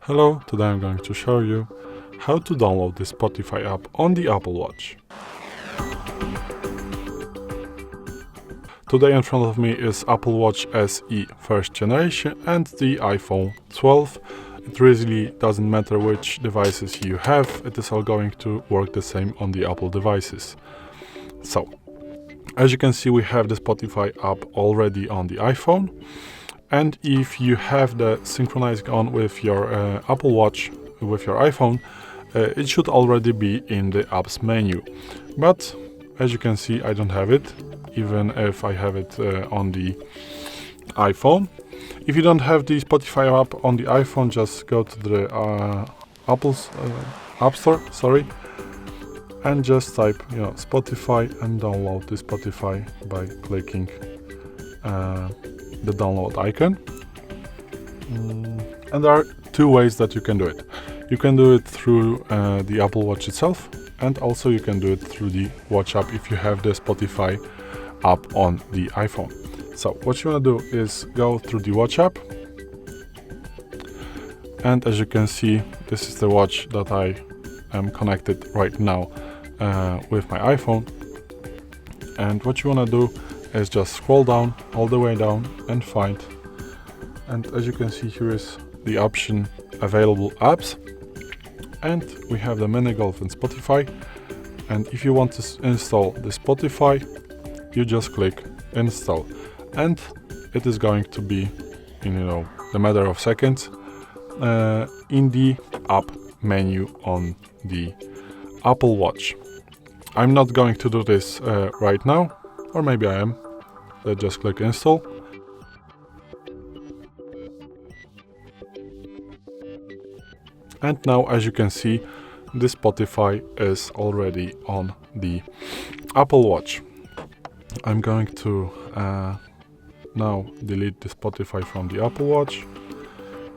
Hello, today I'm going to show you how to download the Spotify app on the Apple Watch. Today in front of me is Apple Watch SE first generation and the iPhone 12. It really doesn't matter which devices you have, it is all going to work the same on the Apple devices. So, as you can see, we have the Spotify app already on the iPhone. And if you have the synchronizing on with your Apple Watch, with your iPhone, it should already be in the apps menu. But as you can see, I don't have it, even if I have it on the iPhone. If you don't have the Spotify app on the iPhone, just go to the Apple's App Store, and just type Spotify and download the Spotify by clicking the download icon. And there are two ways that you can do it. You can do it through the Apple Watch itself, and also you can do it through the Watch app if you have the Spotify app on the iPhone. So what you want to do is go through the Watch app, and as you can see, this is the watch that I am connected right now with my iPhone. And what you want to do is just scroll down, all the way down, and find, and as you can see, here is the option available apps, and we have the Mini Golf and Spotify. And if you want to install the Spotify, you just click install, and it is going to be in the matter of seconds in the app menu on the Apple Watch. I'm not going to do this right now, or maybe I am. Let's just click install. And now, as you can see, the Spotify is already on the Apple Watch. I'm going to now delete the Spotify from the Apple Watch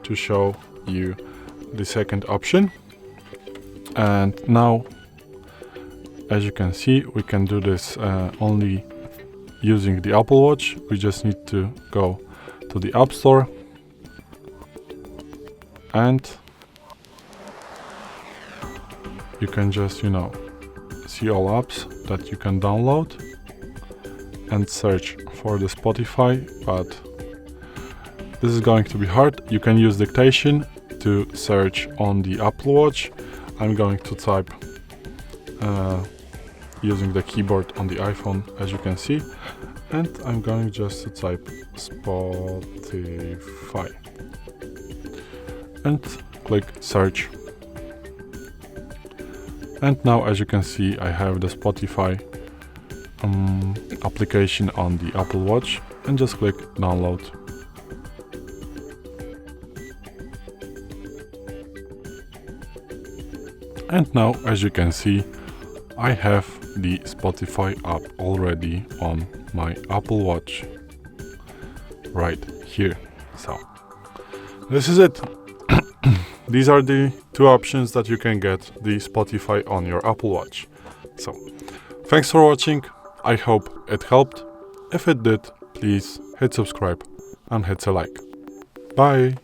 to show you the second option. And now, as you can see, we can do this only using the Apple Watch. We just need to go to the App Store and you can just see all apps that you can download and search for the Spotify, but this is going to be hard. You can use dictation to search on the Apple Watch. I'm going to type using the keyboard on the iPhone, as you can see, and I'm going just to type Spotify and click search. And now, as you can see, I have the Spotify application on the Apple Watch, and just click download. And now, as you can see, I have the Spotify app already on my Apple Watch right here. So this is it. These are the two options that you can get the Spotify on your Apple Watch. So thanks for watching. I hope it helped. If it did, please hit subscribe and hit a like. Bye.